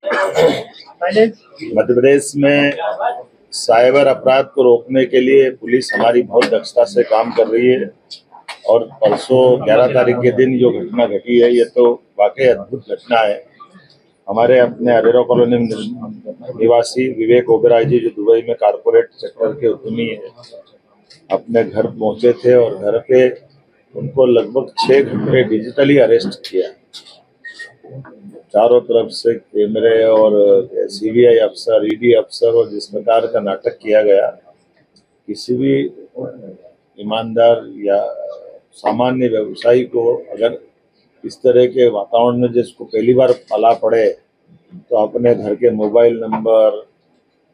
मध्य प्रदेश में साइबर अपराध को रोकने के लिए पुलिस हमारी बहुत दक्षता से काम कर रही है। और परसों 11 तारीख के दिन जो घटना घटी है, ये तो वाकई अद्भुत घटना है। हमारे अपने अरेरा कॉलोनी निवासी विवेक ओबेरॉय जी, जो दुबई में कारपोरेट सेक्टर के उद्यमी है, अपने घर पहुंचे थे और घर पे उनको लगभग 6 घंटे डिजिटली अरेस्ट किया। चारों तरफ से कैमरे और सीबीआई अफसर, ईडी अफसर, और जिस प्रकार का नाटक किया गया, किसी भी ईमानदार या सामान्य व्यवसायी को अगर इस तरह के वातावरण में जिसको पहली बार पला पड़े, तो अपने घर के मोबाइल नंबर,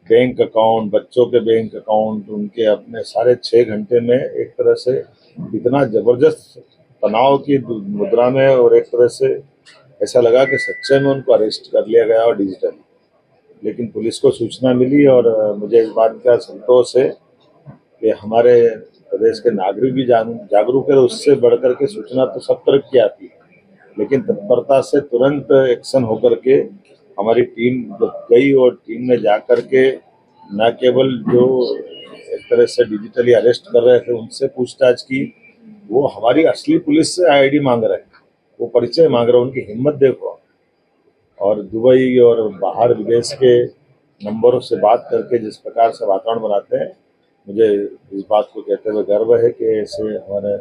बैंक अकाउंट, बच्चों के बैंक अकाउंट, उनके अपने सारे 6 घंटे में एक तरह से इतना जबरदस्त तनाव की मुद्रा में, और एक तरह से ऐसा लगा कि सच्चे में उनको अरेस्ट कर लिया गया और डिजिटली। लेकिन पुलिस को सूचना मिली और मुझे इस बात का संतोष है कि हमारे प्रदेश के नागरिक भी जागरूक है। उससे बढ़कर के सूचना तो सब तरफ की आती है, लेकिन तत्परता से तुरंत एक्शन होकर के हमारी टीम जब गई और टीम ने जा करके न केवल जो एक तरह से डिजिटली अरेस्ट कर रहे थे उनसे पूछताछ की, वो हमारी असली पुलिस से आईडी मांग रहे हैं, वो परिचय मांग रहे हैं। उनकी हिम्मत देखो। और दुबई और बाहर विदेश के नंबरों से बात करके जिस प्रकार से वातावरण बनाते हैं, मुझे इस बात को कहते हुए गर्व है कि ऐसे हमारे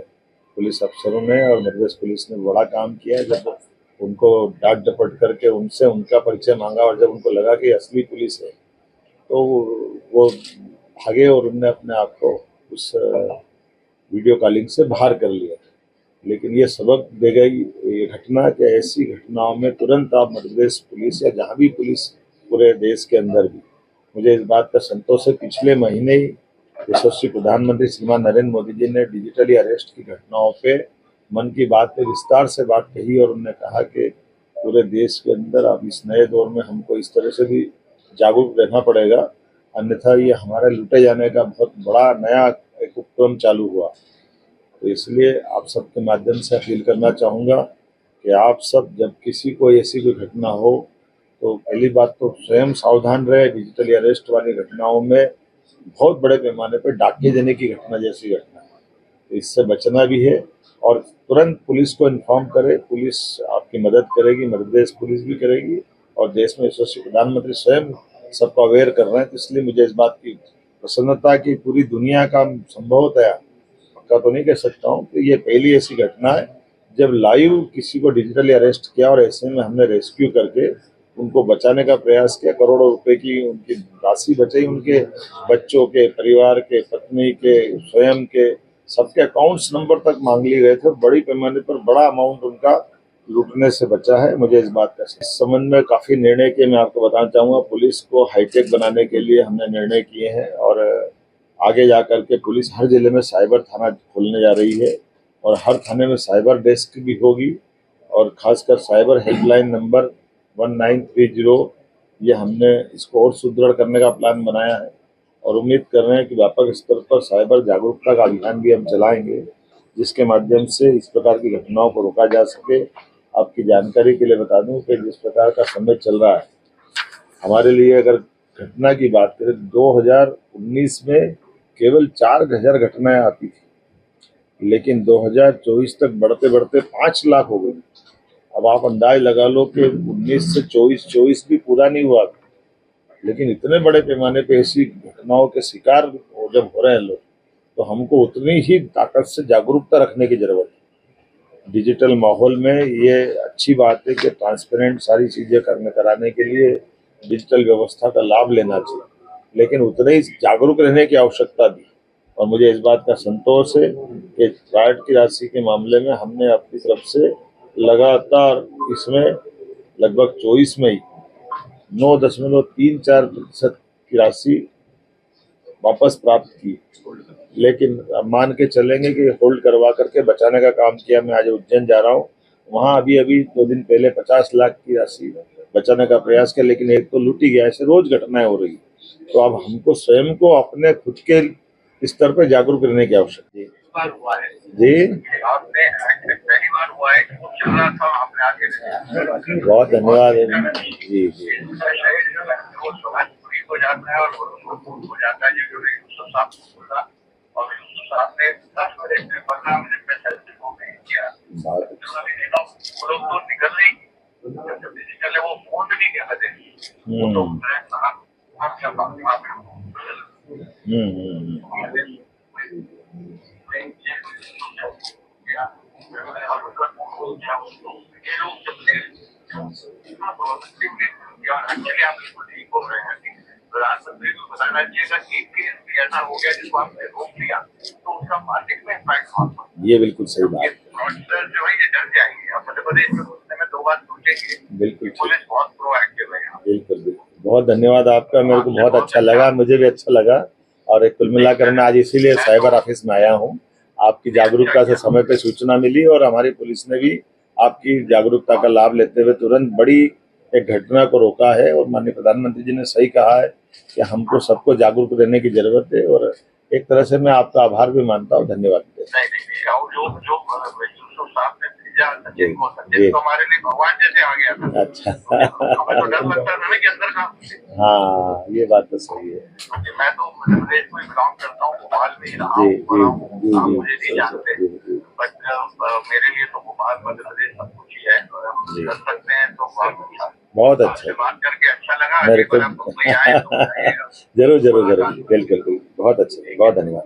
पुलिस अफसरों ने और मध्य प्रदेश पुलिस ने बड़ा काम किया है। जब उनको डांट डपट करके उनसे उनका परिचय मांगा और जब उनको लगा कि असली पुलिस है, तो वो भागे और उनने अपने आप को उस वीडियो कॉलिंग से बाहर कर लिया। लेकिन ये सबक दे गई ये घटना कि ऐसी घटनाओं में तुरंत आप मध्य प्रदेश पुलिस या जहाँ भी पुलिस पूरे देश के अंदर भी, मुझे इस बात का संतोष है। पिछले महीने ही यशस्वी प्रधानमंत्री श्रीमान नरेंद्र मोदी जी ने डिजिटली अरेस्ट की घटनाओं पे मन की बात में विस्तार से बात कही और उन्होंने कहा कि पूरे देश के अंदर अब इस नए दौर में हमको इस तरह से भी जागरूक रहना पड़ेगा, अन्यथा ये हमारे लूटे जाने का बहुत बड़ा नया एक उपक्रम चालू हुआ। तो इसलिए आप सबके माध्यम से अपील करना चाहूँगा कि आप सब जब किसी को ऐसी कोई घटना हो, तो पहली बात तो स्वयं सावधान रहे। डिजिटली अरेस्ट वाली घटनाओं में बहुत बड़े पैमाने पर डाके देने की घटना जैसी घटना है, तो इससे बचना भी है। और तुरंत पुलिस को इन्फॉर्म करें, पुलिस आपकी मदद करेगी, मध्य प्रदेश पुलिस भी करेगी, और देश में यशस्वी प्रधानमंत्री स्वयं सबको अवेयर कर रहे हैं। तो इसलिए मुझे इस बात की प्रसन्नता की पूरी दुनिया का संभवतः पक्का तो नहीं कह सकता हूँ कि ये पहली ऐसी घटना है जब लाइव किसी को डिजिटली अरेस्ट किया और ऐसे में हमने रेस्क्यू करके उनको बचाने का प्रयास किया। करोड़ों रुपए की उनकी राशि बचाई, उनके बच्चों के, परिवार के, पत्नी के, स्वयं के, सबके अकाउंट्स नंबर तक मांग लिए गए थे। बड़ी पैमाने पर बड़ा अमाउंट उनका लूटने से बचा है। मुझे इस बात का इस संबंध में काफी निर्णय किए, मैं आपको बताना चाहूँगा। पुलिस को हाईटेक बनाने के लिए हमने निर्णय किए हैं और आगे जाकर के पुलिस हर जिले में साइबर थाना खोलने जा रही है और हर थाने में साइबर डेस्क भी होगी, और खासकर साइबर हेल्पलाइन नंबर 1930, ये हमने इसको और सुदृढ़ करने का प्लान बनाया है। और उम्मीद कर रहे हैं कि व्यापक स्तर पर साइबर जागरूकता का अभियान भी हम चलाएंगे, जिसके माध्यम से इस प्रकार की घटनाओं को रोका जा सके। आपकी जानकारी के लिए बता दूं कि जिस प्रकार का समय चल रहा है, हमारे लिए अगर घटना की बात करें, 2019 में केवल 4,000 घटनाएं आती थी, लेकिन 2024 तक बढ़ते बढ़ते 5 लाख हो गई। अब आप अंदाज लगा लो कि 19 से 24 भी पूरा नहीं हुआ, लेकिन इतने बड़े पैमाने पे ऐसी घटनाओं के शिकार जब हो रहे हैं लोग, तो हमको उतनी ही ताकत से जागरूकता रखने की जरूरत है। डिजिटल माहौल में ये अच्छी बात है कि ट्रांसपेरेंट सारी चीजें कराने के लिए डिजिटल व्यवस्था का लाभ लेना चाहिए, लेकिन उतने ही जागरूक रहने की आवश्यकता भी। और मुझे इस बात का संतोष है कि फ्रॉड की राशि के मामले में हमने अपनी तरफ से लगातार इसमें लगभग 24 में ही 9.34% की राशि वापस प्राप्त की। लेकिन अब मान के चलेंगे कि होल्ड करवा करके बचाने का काम किया। मैं आज उज्जैन जा रहा हूँ, वहाँ अभी 2 दिन पहले 50 लाख की राशि बचाने का प्रयास किया, लेकिन एक तो लूट ही गया। ऐसे रोज घटनाएं हो रही। तो अब हमको स्वयं को अपने खुद के स्तर पर जागरूक रहने की आवश्यकता है। बार हुआ है जी आपने पहली बार हुआ है कि वो चल रहा था आपने आगे बहुत धन्यवाद जी जी वो समाजपुरी हो जाता है और हो जाता है जो यूसुफ साहब को बोला और यूसुफ साहब ने 10 मिनट में 15 मिनट में सेल्फी को भेज दिया। बहुत वो लोग तो निकल नहीं डिजिटल है वो फोन भी नहीं निकलते वो तो एक्चुअली आप बिल्कुल ठीक बोल रहे हैं कि प्रधानमंत्री को बताना चाहिए कि एक केस ऐसा हो गया जिसको आपने रोक दिया तो उसका मार्केट में इम्पैक्ट हुआ। ये बिल्कुल सही बात फ्रॉडस्टर जो है ये डर जाएंगे और मध्य प्रदेश में घुसने में 2 बार सोचेंगे। बिल्कुल पुलिस बहुत प्रोएक्टिव है यहाँ। बिल्कुल बिल्कुल बहुत धन्यवाद आपका, मेरे को बहुत अच्छा लगा, मुझे भी अच्छा लगा। और एक कुल मिलाकर मैं आज इसीलिए साइबर ऑफिस में आया हूँ, आपकी जागरूकता से समय पे सूचना मिली और हमारी पुलिस ने भी आपकी जागरूकता का लाभ लेते हुए तुरंत बड़ी एक घटना को रोका है। और माननीय प्रधानमंत्री जी ने सही कहा है कि हमको सबको जागरूक रहने की जरूरत है और एक तरह से मैं आपका आभार भी मानता हूँ, धन्यवाद। सचिन तो हमारे लिए भगवान जैसे आ गया था। अच्छा हमें तो डर लगता था ना कि अंदर का। हाँ ये बात तो सही है। मैं तो मध्य प्रदेश में बिलोंग करता हूँ, भोपाल में ही रहा हूँ, मुझे नहीं जानते बट मेरे लिए तो भोपाल मध्य प्रदेश सब कुछ ही है। कर सकते हैं तो बहुत अच्छा, बात करके अच्छा लगा। मेरे को जरूर जरूर जरूर बिल्कुल बहुत अच्छा, बहुत धन्यवाद।